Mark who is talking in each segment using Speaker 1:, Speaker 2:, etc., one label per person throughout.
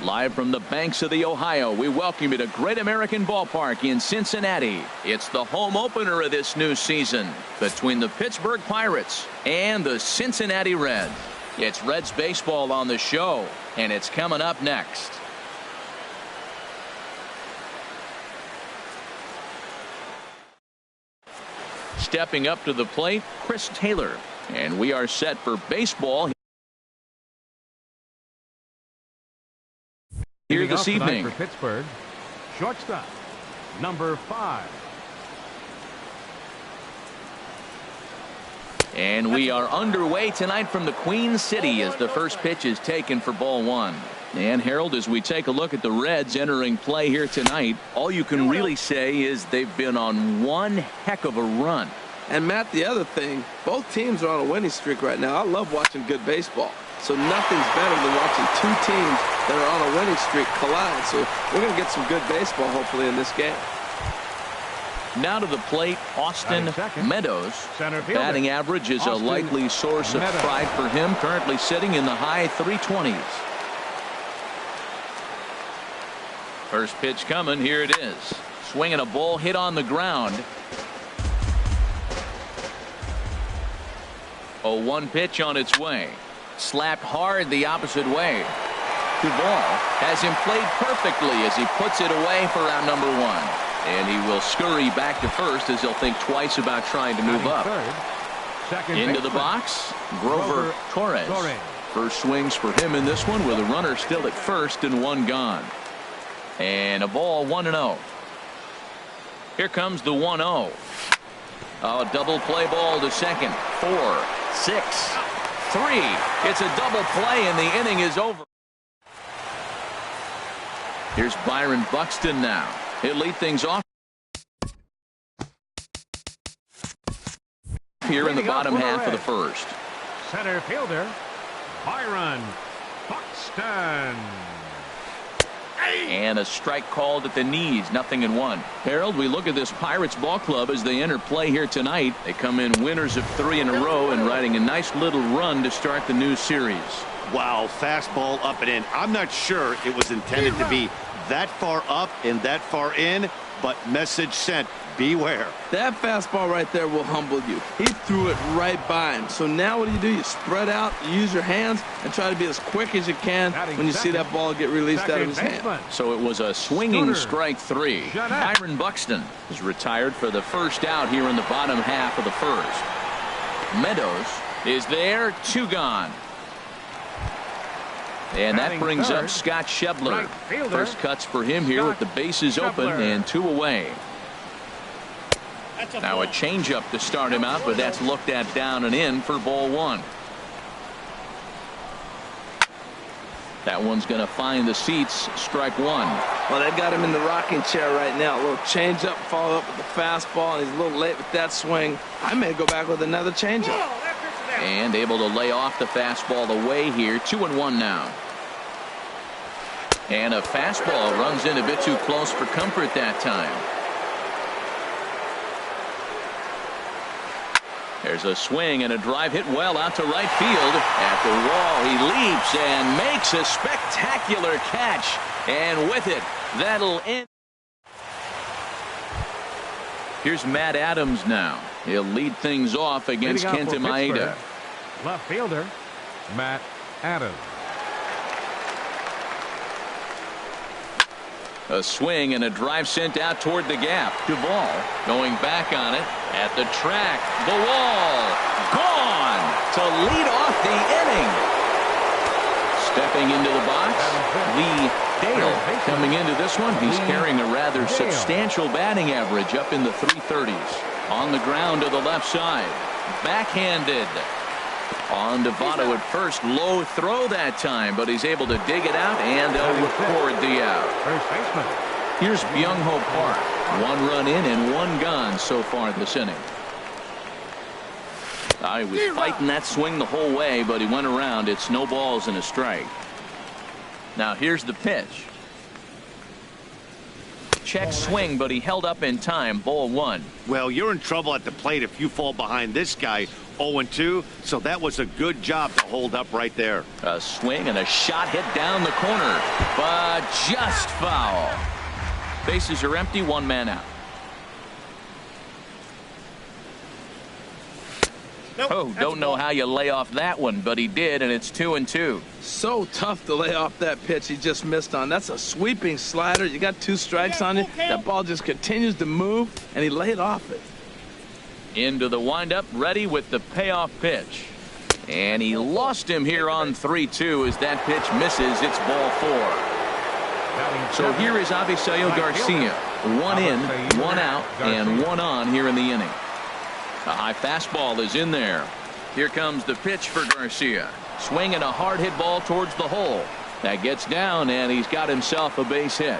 Speaker 1: Live from the banks of the Ohio, we welcome you to Great American Ballpark in Cincinnati. It's the home opener of this new season between the Pittsburgh Pirates and the Cincinnati Reds. It's Reds baseball on the show, and it's coming up next. Stepping up to the plate, Chris Taylor. And we are set for baseball here this evening.
Speaker 2: For Pittsburgh, shortstop, number 5.
Speaker 1: And we are underway tonight from the Queen City as the first pitch is taken for ball 1. And Harold, as we take a look at the Reds entering play here tonight, all you can really say is they've been on one heck of a run.
Speaker 3: And Matt, the other thing, both teams are on a winning streak right now. I love watching good baseball. So nothing's better than watching two teams that are on a winning streak collide. So we're going to get some good baseball, hopefully, in this game.
Speaker 1: Now to the plate, Austin Meadows. Batting average is a likely source of pride for him, currently sitting in the high 320s. First pitch coming, here it is. Swinging a ball hit on the ground. 0-1 pitch on its way. Slapped hard the opposite way. Duvall has him played perfectly as he puts it away for out number 1. And he will scurry back to first as he'll think twice about trying to move up. Into the box, Grover Torres. First swings for him in this one with a runner still at first and 1 gone. And a ball 1-0. Here comes the 1-0. A double play ball to second. 4, 6, 3. It's a double play and the inning is over. Here's Byron Buxton now. He'll lead things off here in the bottom half of the first.
Speaker 2: Center fielder Byron Buxton.
Speaker 1: And a strike called at the knees. 0-1. Harold, we look at this Pirates ball club as they enter play here tonight. They come in winners of 3 in a row and riding a nice little run to start the new series.
Speaker 4: Wow, fastball up and in. I'm not sure it was intended to be that far up and that far in, but message sent. Beware.
Speaker 3: That fastball right there will humble you. He threw it right by him. So now what do? You spread out, you use your hands, and try to be as quick as you can when you see that ball get released out of his hand.
Speaker 1: So it was a swinging strike 3. Byron Buxton is retired for the first out here in the bottom half of the first. Meadows is there, 2 gone. And that brings up Scott Schebler. First cuts for him here with the bases open and 2 away. Now a changeup to start him out, but that's looked at down and in for ball 1. That one's going to find the seats. Strike 1.
Speaker 3: Well, they've got him in the rocking chair right now. A little changeup, followed up with the fastball, and he's a little late with that swing. I may go back with another changeup.
Speaker 1: And able to lay off the fastball away here. 2-1 now. And a fastball runs in a bit too close for comfort that time. There's a swing and a drive hit well out to right field. At the wall, he leaps and makes a spectacular catch. And with it, that'll end. Here's Matt Adams now. He'll lead things off against Kenta Maeda.
Speaker 2: Left fielder, Matt Adams.
Speaker 1: A swing and a drive sent out toward the gap. Duvall going back on it at the track. The wall gone to lead off the inning. Stepping into the box, Lee Dale coming into this one. He's carrying a rather substantial batting average up in the 330s. On the ground to the left side. Backhanded. On to Votto at first. Low throw that time, but he's able to dig it out, and they'll record the out.
Speaker 2: First baseman.
Speaker 1: Here's Byung-Ho Park. 1 run in and 1 gone so far this inning. He was fighting that swing the whole way, but he went around. It's no balls and a strike. Now here's the pitch. check swing, but he held up in time. Ball 1.
Speaker 4: Well, you're in trouble at the plate if you fall behind this guy 0-2, so that was a good job to hold up right there.
Speaker 1: A swing and a shot hit down the corner, but just foul. Bases are empty, 1 man out. Oh, don't know how you lay off that one, but he did, and it's 2-2.
Speaker 3: So tough to lay off that pitch he just missed on. That's a sweeping slider. You got 2 strikes on it. That ball just continues to move, and he laid off it.
Speaker 1: Into the windup, ready with the payoff pitch. And he lost him here on 3-2 as that pitch misses. It's ball 4. So here is Avisail Garcia. 1 in, 1 out, and 1 on here in the inning. A high fastball is in there. Here comes the pitch for Garcia. Swinging a hard hit ball towards the hole. That gets down, and he's got himself a base hit.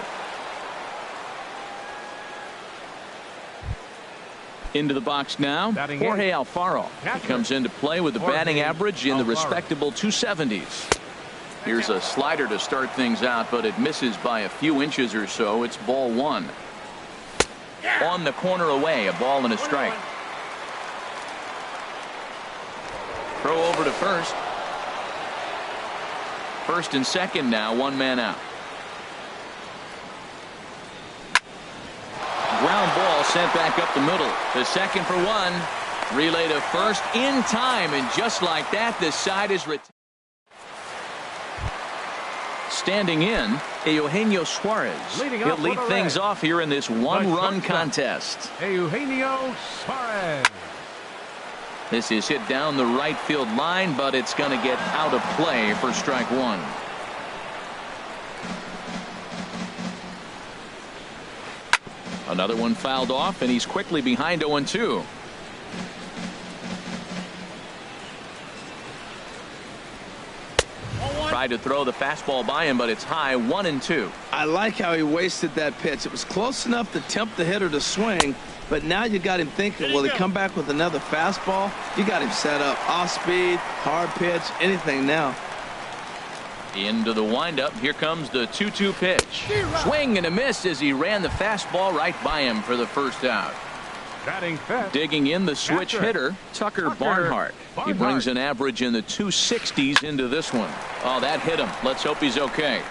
Speaker 1: Into the box now, Jorge Alfaro. He comes into play with a batting average in the respectable 270s. Here's a slider to start things out, but it misses by a few inches or so. It's ball 1. On the corner away, a ball and a strike. Throw over to first. First and second now, 1 man out. Ground ball sent back up the middle. The second for 1. Relay to first in time, and just like that, this side is retired. Standing in, Eugenio Suarez. He'll lead things off here in this 1-run contest.
Speaker 2: Eugenio Suarez.
Speaker 1: This is hit down the right field line, but it's going to get out of play for strike 1. Another one fouled off, and he's quickly behind 0-2. Tried to throw the fastball by him, but it's high, 1-2.
Speaker 3: I like how he wasted that pitch. It was close enough to tempt the hitter to swing, but now you got him thinking, will he come back with another fastball? You got him set up. Off speed, hard pitch, anything now.
Speaker 1: Into the windup. Here comes the 2-2 pitch. Swing and a miss as he ran the fastball right by him for the first out. Digging in the switch hitter, Tucker Barnhart. He brings an average in the 260s into this one. Oh, that hit him. Let's hope he's okay.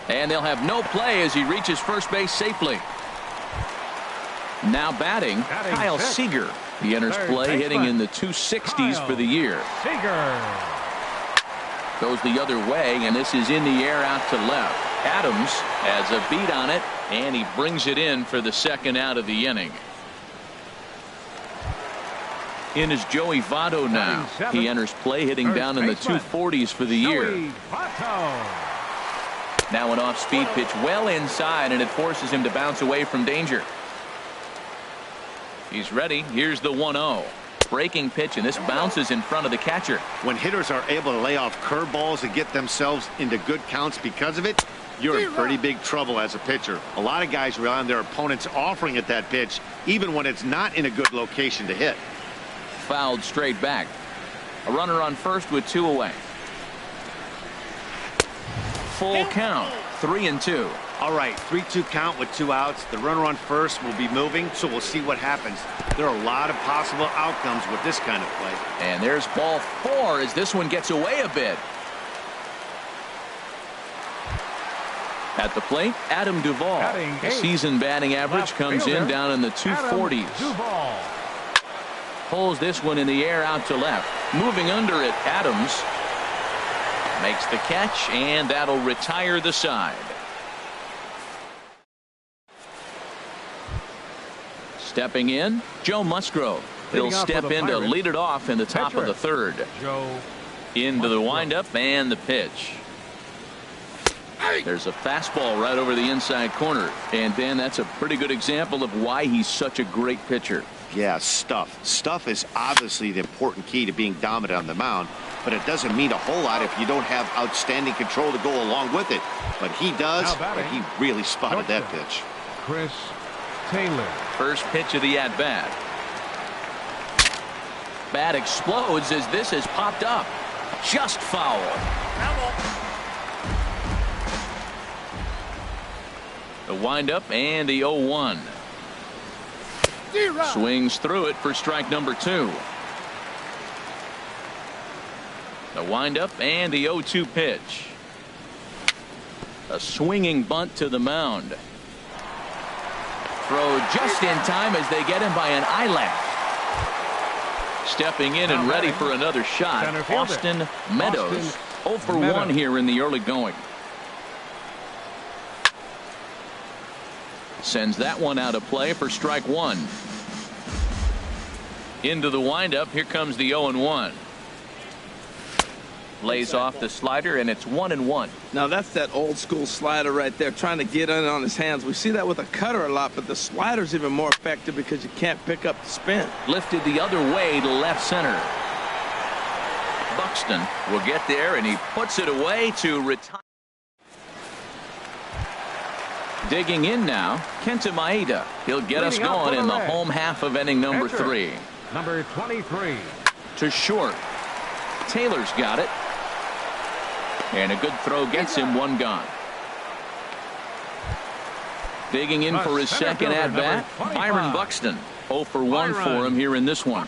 Speaker 1: And they'll have no play as he reaches first base safely. Now batting, Kyle Seager. He enters play hitting in the 260s for the year. Goes the other way, and this is in the air out to left. Adams has a beat on it, and he brings it in for the second out of the inning. In is Joey Votto now. He enters play hitting down in the 240s for the year. Now an off-speed pitch well inside, and it forces him to bounce away from danger. He's ready. Here's the 1-0. Breaking pitch, and this bounces in front of the catcher.
Speaker 4: When hitters are able to lay off curveballs and get themselves into good counts because of it, you're in pretty big trouble as a pitcher. A lot of guys rely on their opponents offering at that pitch, even when it's not in a good location to hit.
Speaker 1: Fouled straight back. A runner on first with 2 away. Full count, 3-2.
Speaker 4: All right, 3-2 count with 2 outs. The runner on first will be moving, so we'll see what happens. There are a lot of possible outcomes with this kind of play.
Speaker 1: And there's ball 4 as this one gets away a bit. At the plate, Adam Duvall. The season batting average comes in down in the 240s. Pulls this one in the air out to left. Moving under it, Adams makes the catch, and that'll retire the side. Stepping in, Joe Musgrove. He'll step in to lead it off in the top of the third. Into the windup and the pitch. There's a fastball right over the inside corner. And, Dan, that's a pretty good example of why he's such a great pitcher.
Speaker 4: Yeah, stuff. Stuff is obviously the important key to being dominant on the mound, but it doesn't mean a whole lot if you don't have outstanding control to go along with it. But he does, but he really spotted that pitch.
Speaker 2: Chris Taylor.
Speaker 1: First pitch of the at-bat. Bat explodes as this has popped up. Just foul. 0 The windup and the 0-1. Swings through it for strike number 2. The windup and the 0-2 pitch. A swinging bunt to the mound. Throw just in time as they get him by an eyelash. Stepping in and ready for another shot, Austin Meadows. 0 for 1 here in the early going. Sends that one out of play for strike 1. Into the windup. Here comes the 0-1. Lays off the slider, and it's 1-1.
Speaker 3: Now that's that old school slider right there, trying to get in on his hands. We see that with a cutter a lot, but the slider's even more effective because you can't pick up the spin.
Speaker 1: Lifted the other way to left center. Buxton will get there, and he puts it away to retire. Digging in now, Kenta Maeda. He'll get us going in the home half of inning number 3.
Speaker 2: Number 23.
Speaker 1: To short. Taylor's got it. And a good throw gets him one gone. Digging in for his second at bat, Byron Buxton. 0 for 1 for him here in this one.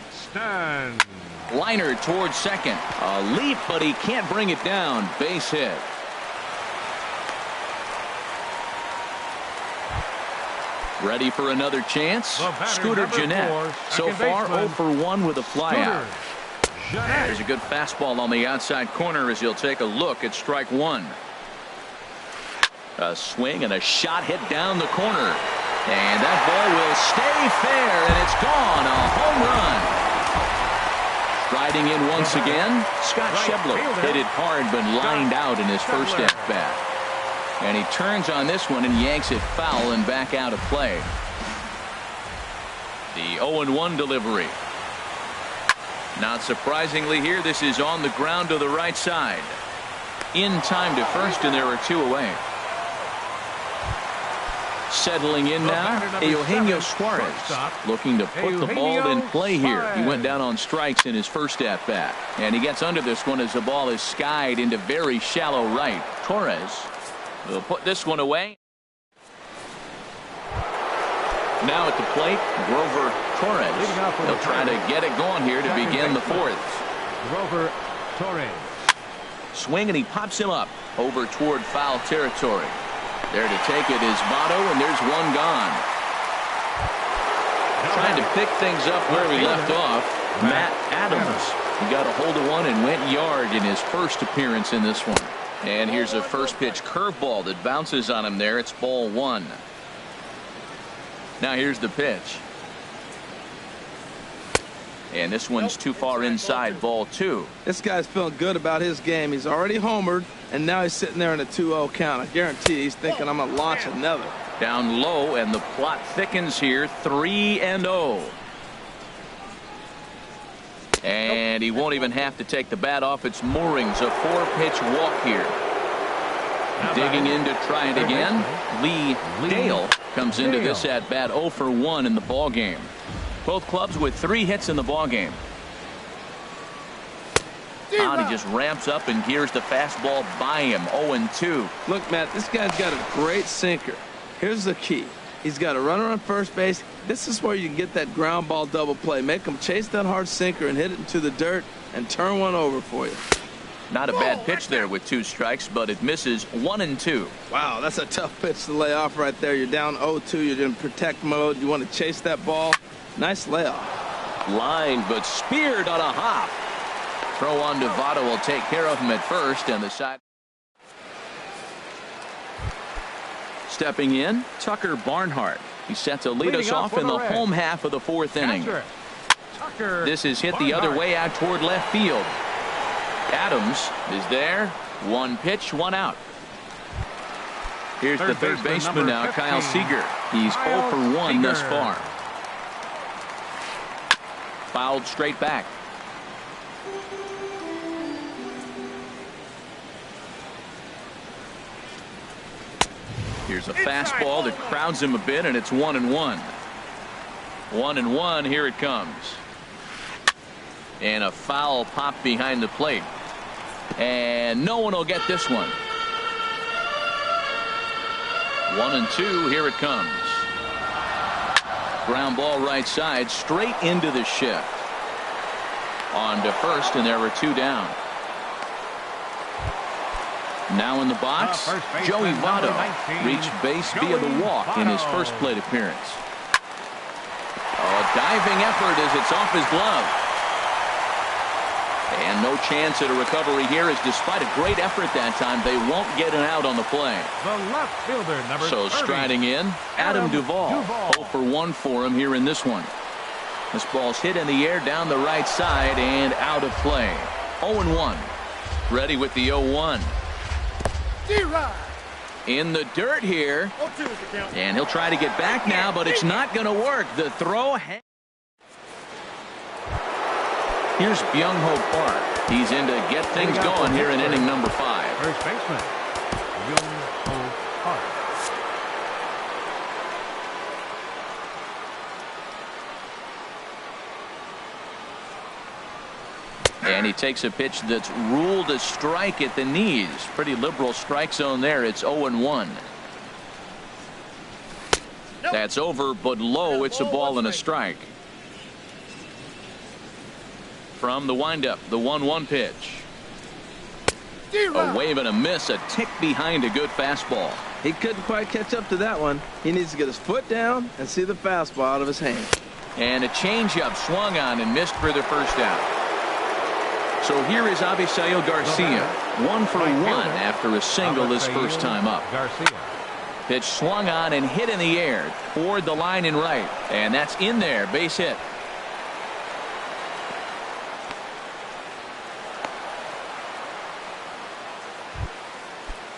Speaker 1: Liner towards second. A leap, but he can't bring it down. Base hit. Ready for another chance. Scooter Gennett. So far 0 for 1 with a flyout. There's a good fastball on the outside corner as he'll take a look at strike 1. A swing and a shot hit down the corner. And that ball will stay fair, and it's gone. A home run. Riding in once again, Scott Schebler hit it hard but lined out in his first at-bat. And he turns on this one and yanks it foul and back out of play. The 0-1 delivery. Not surprisingly here, this is on the ground to the right side. In time to first, and there are 2 away. Settling in now, Eugenio Suarez, looking to put the ball in play here. He went down on strikes in his first at-bat. And he gets under this one as the ball is skied into very shallow right. Torres will put this one away. Now at the plate, Grover Torres. He'll try to get it going here to begin the 4th.
Speaker 2: Grover Torres.
Speaker 1: Swing, and he pops him up over toward foul territory. There to take it is Votto, and there's one gone. Trying to pick things up where we left off, Matt Adams. He got a hold of one and went yard in his first appearance in this one. And here's a first pitch curveball that bounces on him there. It's ball 1. Now here's the pitch. And this one's too far inside, ball 2.
Speaker 3: This guy's feeling good about his game. He's already homered, and now he's sitting there in a 2-0 count. I guarantee he's thinking, I'm going to launch another.
Speaker 1: Down low, and the plot thickens here. 3-0. And he won't even have to take the bat off its moorings. A 4-pitch walk here. Digging in to try it again. Lee Dale comes into this at bat 0 for 1 in the ball game. Both clubs with 3 hits in the ball game. And he just ramps up and gears the fastball by him. 0-2.
Speaker 3: Look, Matt, this guy's got a great sinker. Here's the key. He's got a runner on first base. This is where you can get that ground ball double play. Make him chase that hard sinker and hit it into the dirt and turn one over for you.
Speaker 1: Not a bad pitch there with 2 strikes, but it misses. 1-2.
Speaker 3: Wow, that's a tough pitch to lay off right there. You're down 0-2. You're in protect mode. You want to chase that ball. Nice layoff.
Speaker 1: Line, but speared on a hop. Throw on to Votto will take care of him at first, and the side. Stepping in, Tucker Barnhart. He set to lead us off in the home half of the 4th inning. This is hit the other way out toward left field. Adams is there. 1 pitch, 1 out. Here's the third baseman now, Kyle Seager. He's 0 for 1 thus far. Fouled straight back. Here's a fastball that crowds him a bit, and it's 1-1. 1-1. Here it comes. And a foul pop behind the plate. And no one will get this one. 1-2. Here it comes. Ground ball right side, straight into the shift. On to first, and there were 2 down. Now in the box, Joey Votto reached base via the walk in his first plate appearance. A diving effort as it's off his glove. And no chance at a recovery here, as despite a great effort that time, they won't get an out on the play.
Speaker 2: The left fielder, number 30.
Speaker 1: Striding in, Adam Duvall. 0 for 1 for him here in this one. This ball's hit in the air down the right side and out of play. 0-1. Ready with the 0-1. In the dirt here. And he'll try to get back now, but it's not going to work. The throw. Here's Byung-Ho Park. He's in to get things going here in inning number 5.
Speaker 2: First baseman, Byung-Ho Park.
Speaker 1: And he takes a pitch that's ruled a strike at the knees. Pretty liberal strike zone there. It's 0-1. That's over, but low. It's a ball and a strike. From the windup, the 1-1 pitch. A wave and a miss, a tick behind a good fastball.
Speaker 3: He couldn't quite catch up to that one. He needs to get his foot down and see the fastball out of his hand.
Speaker 1: And a changeup swung on and missed for the first out. So here is Avisail Garcia, 1 for 1 after a single his first time up. Pitch swung on and hit in the air toward the line and right, and that's in there, base hit.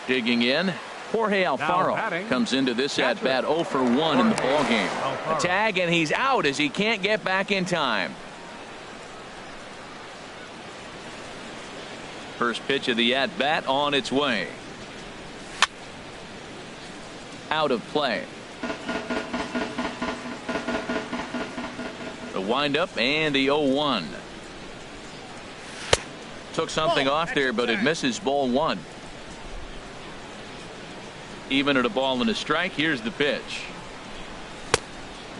Speaker 1: Digging in, Jorge Alfaro comes into this at bat 0 for 1 in the ballgame. A tag and he's out as he can't get back in time. First pitch of the at bat on its way. Out of play. The windup and the 0-1. Took something off there, but it misses, ball 1. Even at a ball and a strike, here's the pitch.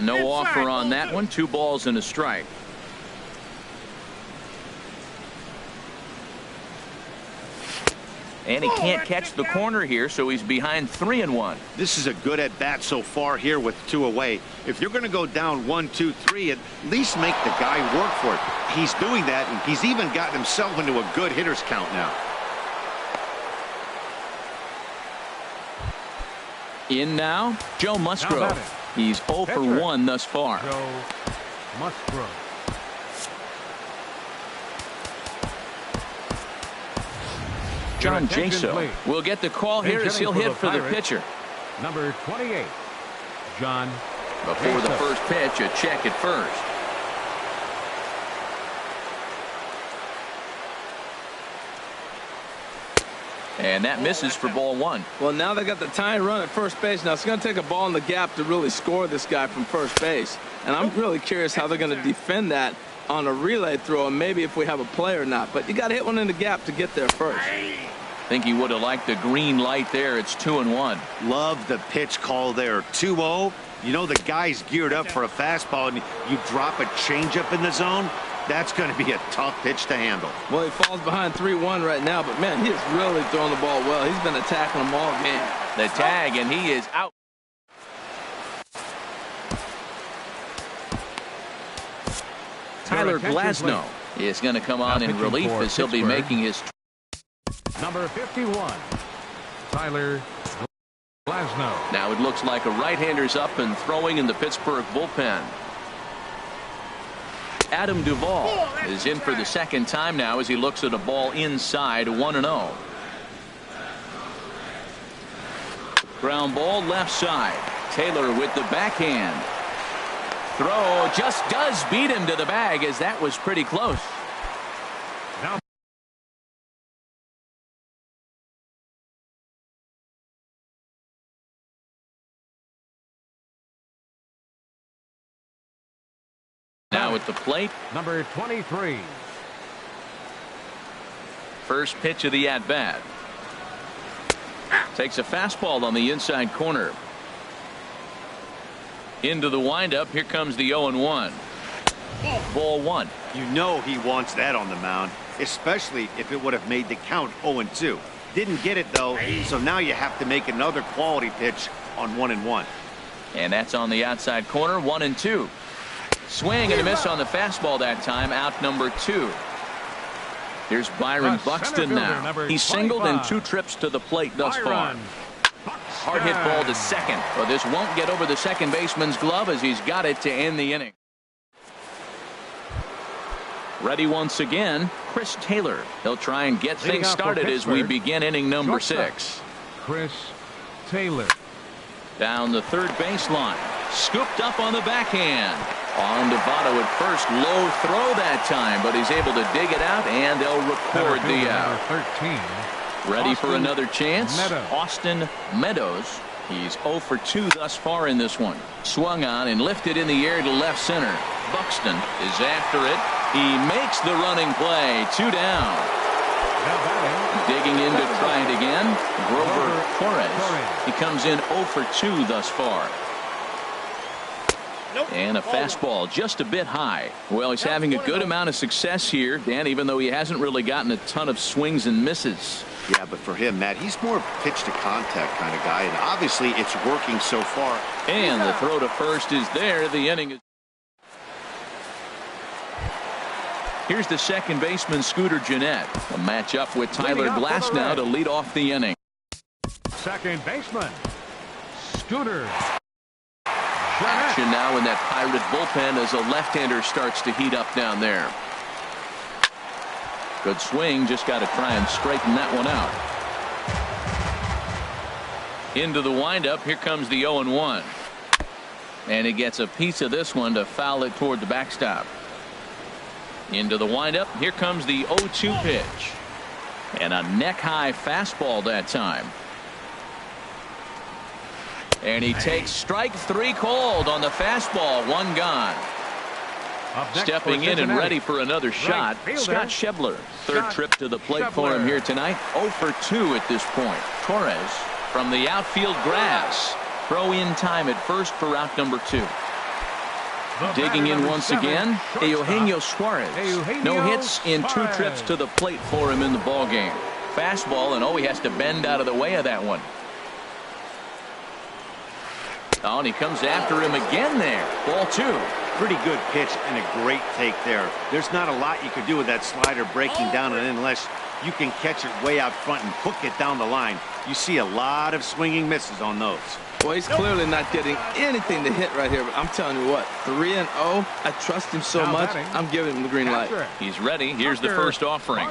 Speaker 1: No offer on that one. 2 balls and a strike. And he can't catch the corner here, so he's behind 3-1.
Speaker 4: This is a good at bat so far here with 2 away. If you're going to go down 1, 2, 3, at least make the guy work for it. He's doing that, and he's even gotten himself into a good hitter's count now.
Speaker 1: In now, Joe Musgrove. He's 0 for 1 thus far.
Speaker 2: Joe Musgrove.
Speaker 1: John Jaso will get the call here as he'll hit for the pitcher.
Speaker 2: Number 28, John.
Speaker 1: Before the first pitch, a check at first. And that misses for ball 1.
Speaker 3: Well, now they got the tying run at first base. Now it's going to take a ball in the gap to really score this guy from first base. And I'm really curious how they're going to defend that on a relay throw, and maybe if we have a play or not. But you got to hit one in the gap to get there first.
Speaker 1: Think he would have liked the green light there. It's 2-1.
Speaker 4: Love the pitch call there. 2-0. You know the guy's geared up for a fastball, and you drop a changeup in the zone. That's going to be a tough pitch to handle.
Speaker 3: Well, he falls behind 3-1 right now, but man, he is really throwing the ball well. He's been attacking them all game.
Speaker 1: The tag, and he is out. Tyler Glasnow is going to come on in relief as he'll be making his.
Speaker 2: Number 51, Tyler Glasnow.
Speaker 1: Now it looks like a right-hander's up and throwing in the Pittsburgh bullpen. Adam Duvall is in for the second time now as he looks at a ball inside, 1-0. Ground ball left side. Taylor with the backhand. Throw just does beat him to the bag, as that was pretty close. Now at the plate,
Speaker 2: number 23.
Speaker 1: First pitch of the at-bat. Takes a fastball on the inside corner. Into the windup. Here comes the 0-1. Ball one.
Speaker 4: You know he wants that on the mound, especially if it would have made the count 0-2. Didn't get it, though, so now you have to make another quality pitch on 1-1.
Speaker 1: And that's on the outside corner, 1-2. Swing and a miss on the fastball that time, out number 2. Here's Byron Buxton now. He's singled in 2 trips to the plate thus far. Hard hit ball to second, but this won't get over the second baseman's glove as he's got it to end the inning. Ready once again, Chris Taylor. He'll try and get things started as we begin inning number 6.
Speaker 2: Chris Taylor.
Speaker 1: Down the third baseline. Scooped up on the backhand. On to Votto at first. Low throw that time, but he's able to dig it out, and they'll record the out.
Speaker 2: 13.
Speaker 1: Ready for
Speaker 2: Austin
Speaker 1: another chance?
Speaker 2: Meadows.
Speaker 1: Austin Meadows. He's 0 for 2 thus far in this one. Swung on and lifted in the air to left center. Buxton is after it. He makes the running play. 2 down. Digging in to try it again. Grover Torres. He comes in 0 for 2 thus far. And a fastball just a bit high. Well, he's having a good amount of success here, Dan, even though he hasn't really gotten a ton of swings and misses.
Speaker 4: Yeah, but for him, Matt, he's more pitch to contact kind of guy, and obviously it's working so far.
Speaker 1: And the throw to first is there. The inning is. Here's the second baseman, Scooter Gennett. A matchup with Tyler Glasnow to lead off the inning.
Speaker 2: Second baseman, Scooter.
Speaker 1: Action now in that Pirate bullpen as a left-hander starts to heat up down there. Good swing, just got to try and straighten that one out. Into the windup, here comes the 0-1. And he gets a piece of this one to foul it toward the backstop. Into the windup, here comes the 0-2 pitch. And a neck-high fastball that time. And he takes strike 3 called on the fastball. 1 gone. Stepping in and ready for another shot, Scott Schebler. Third trip to the plate for him here tonight. 0 for 2 at this point. Torres from the outfield grass. Throw in time at first for out number 2. Digging in once again, Eugenio Suarez. No hits in 2 trips to the plate for him in the ballgame. Fastball, and he has to bend out of the way of that one. Oh, and he comes after him again there. Ball 2.
Speaker 4: Pretty good pitch and a great take there. There's not a lot you could do with that slider breaking down and unless you can catch it way out front and hook it down the line. You see a lot of swinging misses on those.
Speaker 3: Well, he's clearly not getting anything to hit right here, but I'm telling you what, 3-0. I trust him so much, I'm giving him the green light.
Speaker 1: He's ready. Here's the first offering.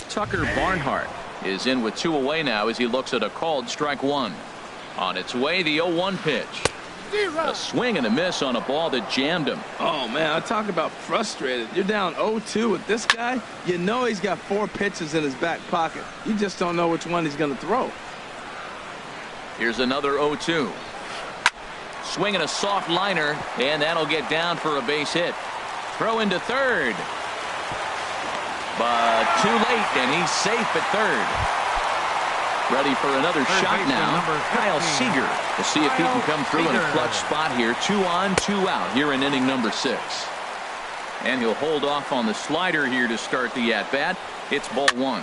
Speaker 1: Tucker Barnhart is in with 2 away now as he looks at a called strike 1. On its way, the 0-1 pitch. A swing and a miss on a ball that jammed him.
Speaker 3: Oh, man, I talk about frustrated. You're down 0-2 with this guy. You know he's got 4 pitches in his back pocket. You just don't know which one he's going to throw.
Speaker 1: Here's another 0-2. Swinging a soft liner, and that'll get down for a base hit. Throw into third. But too late, and he's safe at third. Ready for another shot now. Kyle Seager. We'll see if he can come through in a clutch spot here. 2 on, 2 out here in inning number 6. And he'll hold off on the slider here to start the at-bat. It's ball 1.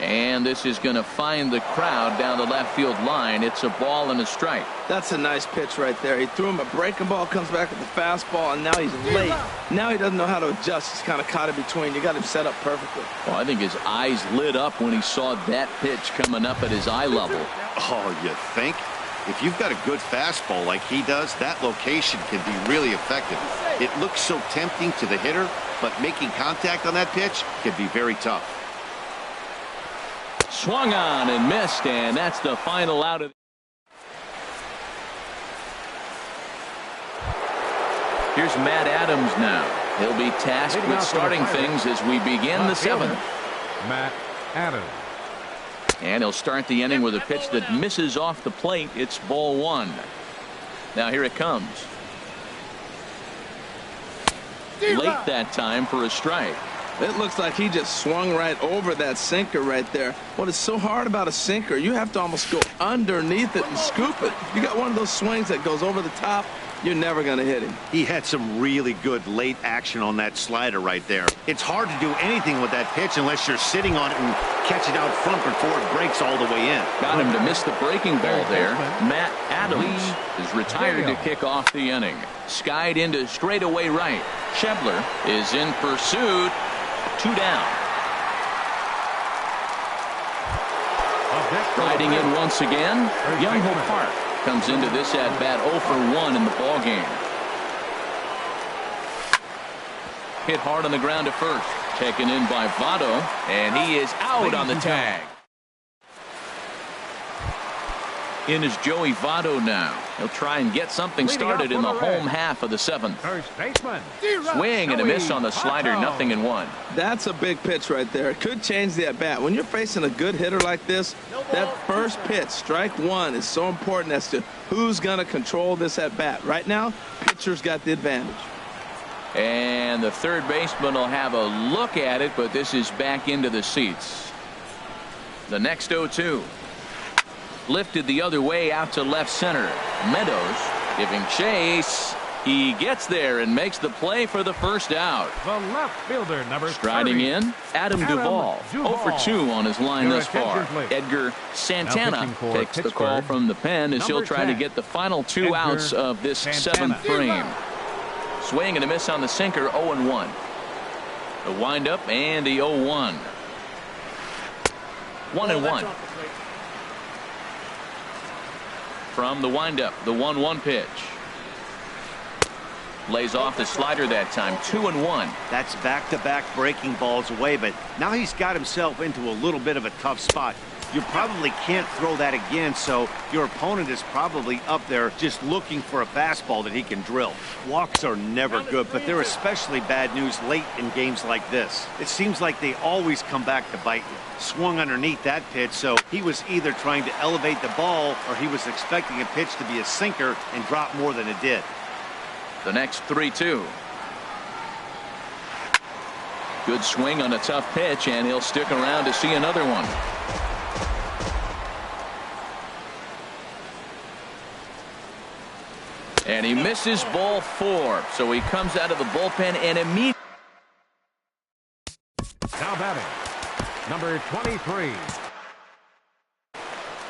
Speaker 1: And this is going to find the crowd down the left field line. It's a ball and a strike.
Speaker 3: That's a nice pitch right there. He threw him a breaking ball, comes back with the fastball, and now he's late. Now he doesn't know how to adjust. He's kind of caught in between. You got him set up perfectly.
Speaker 1: Well, I think his eyes lit up when he saw that pitch coming up at his eye level.
Speaker 4: Oh, you think? If you've got a good fastball like he does, that location can be really effective. It looks so tempting to the hitter, but making contact on that pitch can be very tough.
Speaker 1: Swung on and missed, and that's the final out of. Here's Matt Adams now. He'll be tasked with starting things as we begin the 7th.
Speaker 2: Matt Adams.
Speaker 1: And he'll start the inning with a pitch that misses off the plate. It's ball 1. Now here it comes. Late that time for a strike.
Speaker 3: It looks like he just swung right over that sinker right there. What is so hard about a sinker, you have to almost go underneath it and scoop it. You got one of those swings that goes over the top, you're never going to hit him.
Speaker 4: He had some really good late action on that slider right there. It's hard to do anything with that pitch unless you're sitting on it and catch it out front before it breaks all the way in.
Speaker 1: Got him to miss the breaking ball there. Matt Adams is retired to kick off the inning. Skied into straightaway right. Shebler is in pursuit. 2 down. Riding in once again, Young-Ho Park comes into this at-bat 0 for 1 in the ballgame. Hit hard on the ground to first. Taken in by Votto, and he is out on the tag. In is Joey Votto now. He'll try and get something started in the home half of the 7th.
Speaker 2: First baseman.
Speaker 1: Swing and a miss on the slider, 0-1.
Speaker 3: That's a big pitch right there. It could change the at-bat. When you're facing a good hitter like this, that first pitch, strike 1, is so important as to who's going to control this at-bat. Right now, pitcher's got the advantage.
Speaker 1: And the third baseman will have a look at it, but this is back into the seats. The next 0-2. Lifted the other way out to left center. Meadows giving chase. He gets there and makes the play for the first out.
Speaker 2: The left fielder, number 30.
Speaker 1: Striding in, Adam Duvall. 0 for 2 on his line
Speaker 2: Your
Speaker 1: thus far.
Speaker 2: attention, please.
Speaker 1: Edgar Santana takes the
Speaker 2: Pittsburgh,
Speaker 1: call from the pen as he'll try to
Speaker 2: 10,
Speaker 1: get the final 2
Speaker 2: Edgar
Speaker 1: outs of this
Speaker 2: Santana.
Speaker 1: 7th frame. Swing and a miss on the sinker, 0-1. The windup and the 0-1. 1-1. From the windup, the 1-1 pitch. Lays off the slider that time, 2-1.
Speaker 4: That's back-to-back breaking balls away, but now he's got himself into a little bit of a tough spot. You probably can't throw that again, so your opponent is probably up there just looking for a fastball that he can drill. Walks are never good, but they're especially bad news late in games like this. It seems like they always come back to bite you. Swung underneath that pitch, so he was either trying to elevate the ball or he was expecting a pitch to be a sinker and drop more than it did.
Speaker 1: The next 3-2. Good swing on a tough pitch, and he'll stick around to see another one. And he misses ball 4, so he comes out of the bullpen and immediately.
Speaker 2: Now batting, number 23.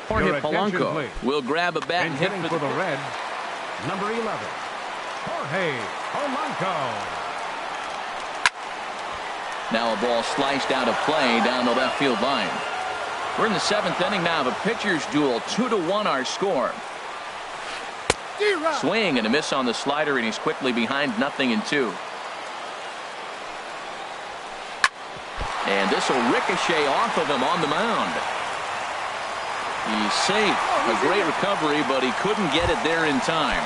Speaker 1: Jorge
Speaker 2: Your attention,
Speaker 1: Polanco
Speaker 2: please.
Speaker 1: will grab a bat and hit
Speaker 2: Hitting for the Reds, number 11. Jorge Polanco.
Speaker 1: Now a ball sliced out of play down the left field line. We're in the 7th inning now of a pitcher's duel. 2-1 our score. Swing and a miss on the slider, and he's quickly behind 0-2. And this will ricochet off of him on the mound. He's safe. A great recovery, but he couldn't get it there in time.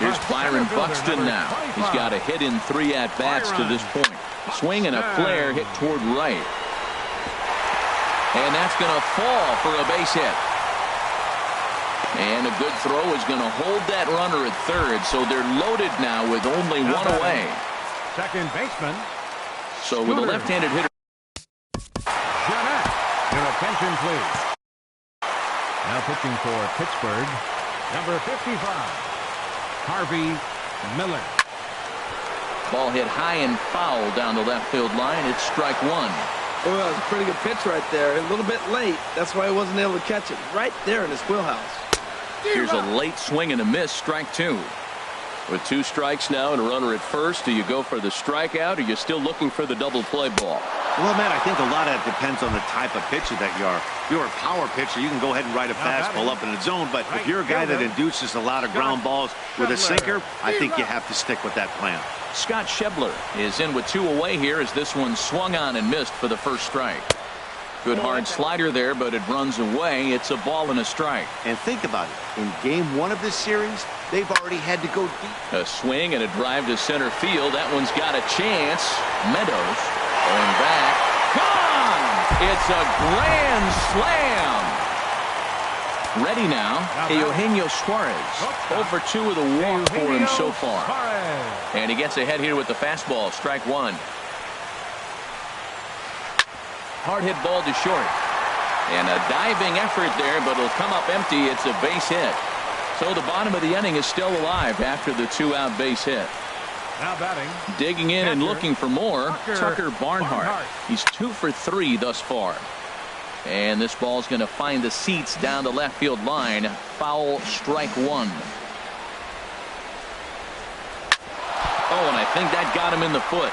Speaker 1: Here's Byron Buxton now. He's got a hit in 3 at-bats to this point. A swing and a flare hit toward right. And that's going to fall for a base hit. And a good throw is going to hold that runner at third, so they're loaded now with only 1 away.
Speaker 2: Second baseman.
Speaker 1: So with a left-handed hitter.
Speaker 2: Jeanette. Your attention, please. Now pitching for Pittsburgh, number 55. Harvey Miller.
Speaker 1: Ball hit high and foul down the left field line. It's strike 1.
Speaker 3: Oh, that was a pretty good pitch right there. A little bit late. That's why he wasn't able to catch it. Right there in his wheelhouse.
Speaker 1: Here's a late swing and a miss, strike 2. With 2 strikes now and a runner at first, do you go for the strikeout or you're still looking for the double play ball?
Speaker 4: Well, Matt, I think a lot of it depends on the type of pitcher that you are. If you're a power pitcher, you can go ahead and ride a fastball up in the zone, but if you're a guy that induces a lot of ground balls with a sinker, I think you have to stick with that plan.
Speaker 1: Scott Shebler is in with 2 away here as this one swung on and missed for the first strike. Good hard slider there, but it runs away. It's a ball and a strike.
Speaker 4: And think about it. In game 1 of this series, they've already had to go deep.
Speaker 1: A swing and a drive to center field. That one's got a chance. Meadows going back. Gone! It's a grand slam. Ready now, Eugenio Suarez. 0 for 2 with a walk for him so far. And he gets ahead here with the fastball. Strike 1. Hard hit ball to short. And a diving effort there, but it'll come up empty. It's a base hit. So the bottom of the inning is still alive after the 2-out base hit.
Speaker 2: Now batting.
Speaker 1: Digging in and looking for more, Tucker Barnhart.
Speaker 2: Barnhart.
Speaker 1: He's 2 for 3 thus far. And this ball's going to find the seats down the left field line. Foul, strike 1. Oh, and I think that got him in the foot.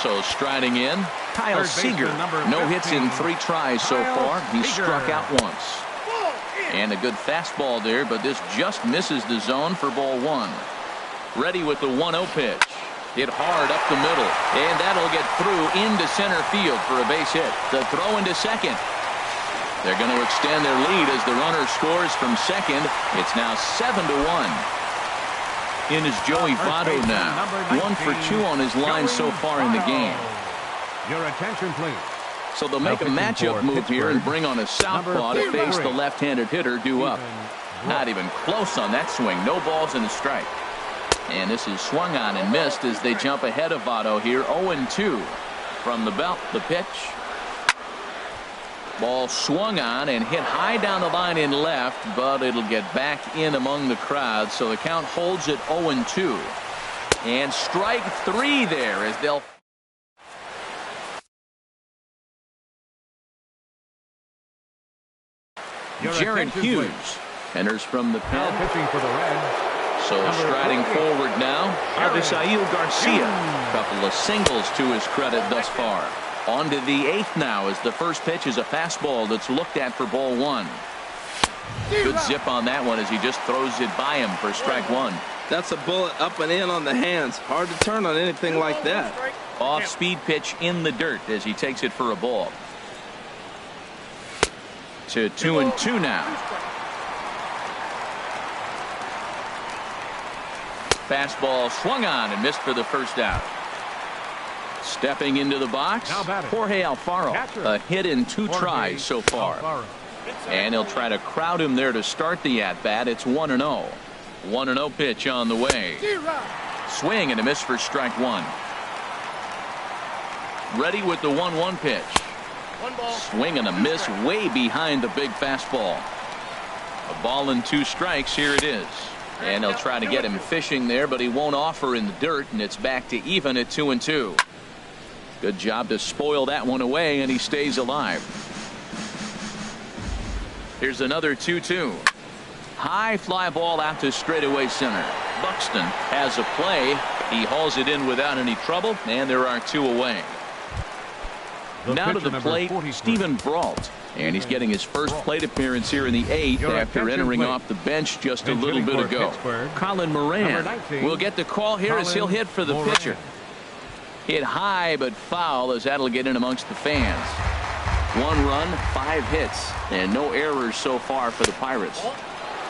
Speaker 1: So striding in, Kyle Seager. No hits in 3 tries so far. He struck out once. And a good fastball there, but this just misses the zone for ball 1. Ready with the 1-0 pitch. Hit hard up the middle, and that'll get through into center field for a base hit. The throw into second. They're going to extend their lead as the runner scores from second. It's now 7-1. In is Joey Votto now. 1 for 2 on his line so far in the game.
Speaker 2: Your attention, please.
Speaker 1: So they'll make a matchup move here and bring on a southpaw to face the left-handed hitter due up. Not even close on that swing. No balls and a strike. And this is swung on and missed as they jump ahead of Votto here. 0-2 from the belt. The pitch. Ball swung on and hit high down the line in left, but it'll get back in among the crowd. So the count holds at 0-2. And strike 3 there as they'll. Jared Hughes enters from the pen.
Speaker 2: Pitching for the Reds.
Speaker 1: So striding forward now, Avisail Garcia. Couple of singles to his credit thus far. On to the 8th now as the first pitch is a fastball that's looked at for ball 1. Good zip on that one as he just throws it by him for strike 1.
Speaker 3: That's a bullet up and in on the hands. Hard to turn on anything like that.
Speaker 1: Off speed pitch in the dirt as he takes it for a ball. To 2-2 now. Fastball swung on and missed for the first out. Stepping into the box, Jorge Alfaro. A hit in 2 tries so far. And he'll try to crowd him there to start the at-bat. It's 1-0. 1-0 pitch on the way. Swing and a miss for strike 1. Ready with the 1-1 pitch. Swing and a miss way behind the big fastball. A ball and 2 strikes. Here it is. And they'll try to get him fishing there, but he won't offer in the dirt, and it's back to even at 2-2. Good job to spoil that one away, and he stays alive. Here's another 2-2. High fly ball out to straightaway center. Buxton has a play. He hauls it in without any trouble, and there are 2 away. Now to the plate, Stephen Brault. And he's getting his first plate appearance here in the 8th after entering off the bench just a little bit ago. Colin Moran will get the call here as he'll hit for the pitcher. Hit high but foul as that'll get in amongst the fans. 1 run, 5 hits, and no errors so far for the Pirates.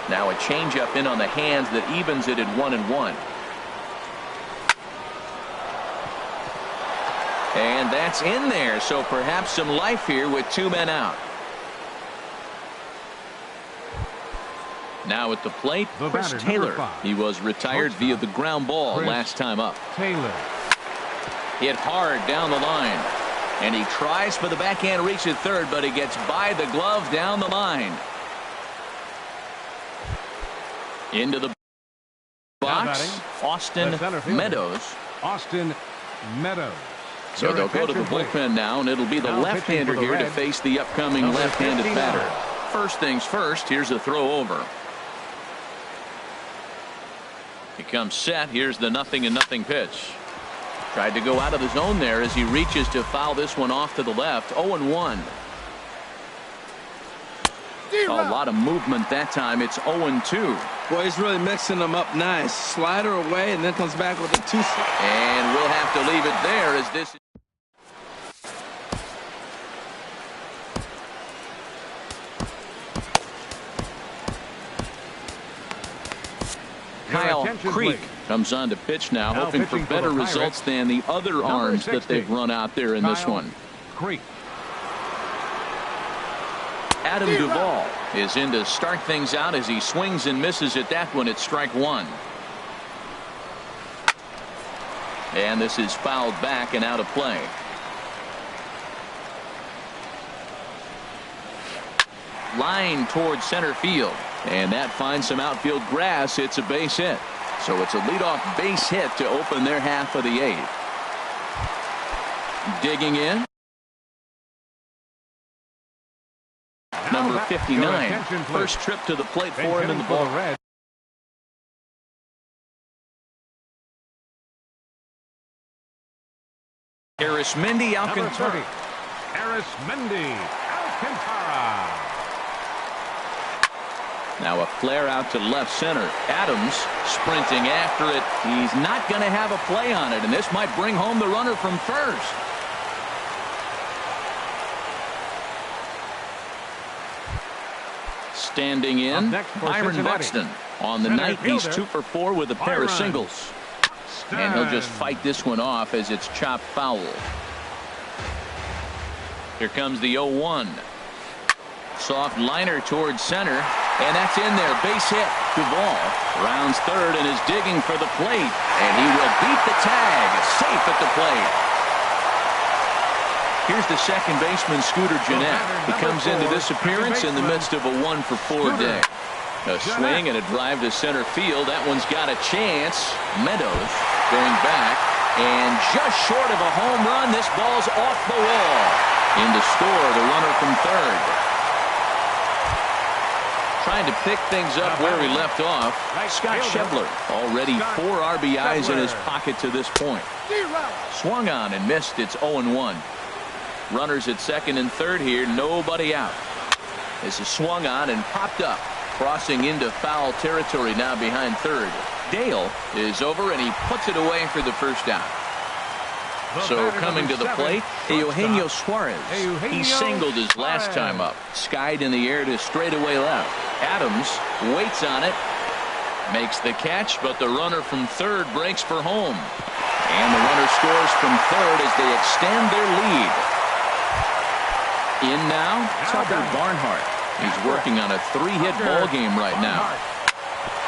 Speaker 1: Now a changeup in on the hands that evens it at 1-1. And that's in there, so perhaps some life here with 2 men out. Now at the plate, Chris Taylor. He was retired via the ground ball last time up.
Speaker 2: Taylor.
Speaker 1: Hit hard down the line. And he tries for the backhand reach at third, but he gets by the glove down the line. Into the box, Austin Meadows.
Speaker 2: Austin Meadows.
Speaker 1: So they'll go to the bullpen now, and it'll be the left-hander here to face the upcoming left-handed batter. First things first, here's a throw over. He comes set. Here's the 0-0 pitch. Tried to go out of the zone there as he reaches to foul this one off to the left. 0-1. A lot of movement that time. It's 0-2.
Speaker 3: Boy, he's really mixing them up nice. Slider away and then comes back with a 2.
Speaker 1: And we'll have to leave it there as this. Kyle Creek comes on to pitch now, hoping for better results than the other arms that they've run out there in this one.
Speaker 2: Creek.
Speaker 1: Adam Duvall is in to start things out as he swings and misses at that one. It's strike 1. And this is fouled back and out of play. line towards center field. And that finds some outfield grass. It's a base hit. So it's a leadoff base hit to open their half of the 8th. Digging in. Number 59. First trip to the plate for him in the ball. Arismendi Alcantara.
Speaker 2: Arismendi Alcantara.
Speaker 1: Now a flare out to left center. Adams sprinting after it. He's not going to have a play on it, and this might bring home the runner from first. Standing in, Byron Buxton. On the night, he's 2 for 4 with a pair of singles. And he'll just fight this one off as it's chopped foul. Here comes the 0-1. Soft liner towards center, and that's in there. Base hit. Duvall rounds third and is digging for the plate, and he will beat the tag. Safe at the plate. Here's the second baseman, Scooter Gennett. He comes into this appearance in the midst of a 1 for 4 day. A swing and a drive to center field. That one's got a chance. Meadows going back, and just short of a home run. This ball's off the wall. In to score the runner from third. Trying to pick things up where he left off. Scott Schebler already 4 RBIs in his pocket to this point. Swung on and missed. It's 0-1. Runners at second and third here. Nobody out. This is swung on and popped up. Crossing into foul territory now behind third. Dale is over and he puts it away for the first out. So coming to the plate, Eugenio Suarez. He singled his last time up. Skied in the air to straightaway left. Adams waits on it. Makes the catch, but the runner from third breaks for home. And the runner scores from third as they extend their lead. In now, Tucker Barnhart. He's working on a 3-hit ball game right now.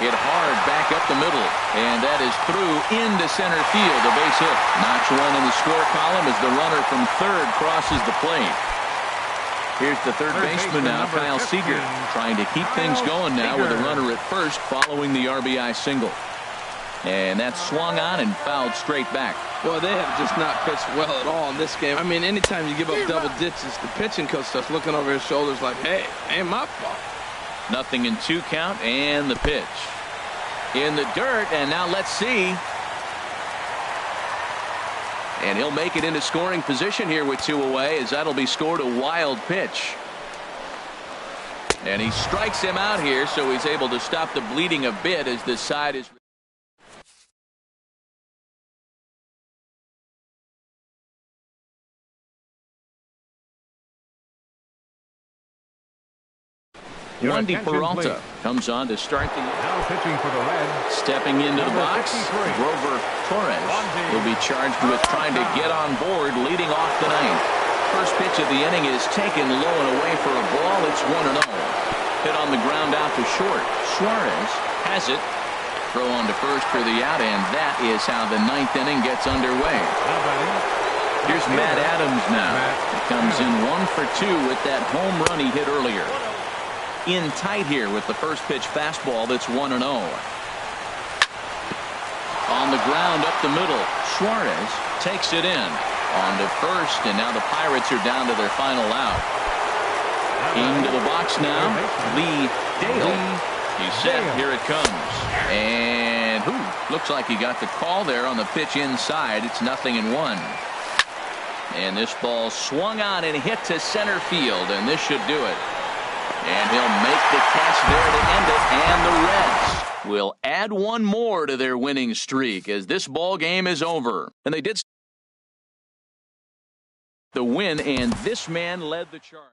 Speaker 1: Hit hard back up the middle, and that is through into center field. A base hit. Notch one in the score column as the runner from third crosses the plate. Here's the third baseman now, Kyle Seager, trying to keep things going now with a runner at first following the RBI single. And that's swung on and fouled straight back.
Speaker 3: Boy, they have just not pitched well at all in this game. I mean, anytime you give up double digits, the pitching coach starts looking over his shoulders like, hey, ain't my fault.
Speaker 1: Nothing in 2 count, and the pitch. In the dirt, and now let's see. And he'll make it into scoring position here with 2 away, as that'll be scored a wild pitch. And he strikes him out here, so he's able to stop the bleeding a bit as this side is... Wandy Peralta comes on to start the year.
Speaker 2: Now pitching for the Reds.
Speaker 1: Stepping into the box, Grover Torres will be charged with trying to get on board, leading off the 9th. First pitch of the inning is taken low and away for a ball. It's 1-0. Hit on the ground out to short. Suarez has it. Throw on to first for the out, and that is how the 9th inning gets underway. Here's Matt Adams now. He comes in 1 for 2 with that home run he hit earlier. In tight here with the first pitch fastball that's 1-0. On the ground up the middle, Suarez takes it in. On to first, and now the Pirates are down to their final out. Into the box now, Lee Dale. He's set, here it comes. And looks like he got the call there on the pitch inside. It's 0-1. And this ball swung on and hit to center field, and this should do it. And he'll make the catch there to end it, and the Reds will add 1 more to their winning streak as this ball game is over. And they did the win, and this man led the charge.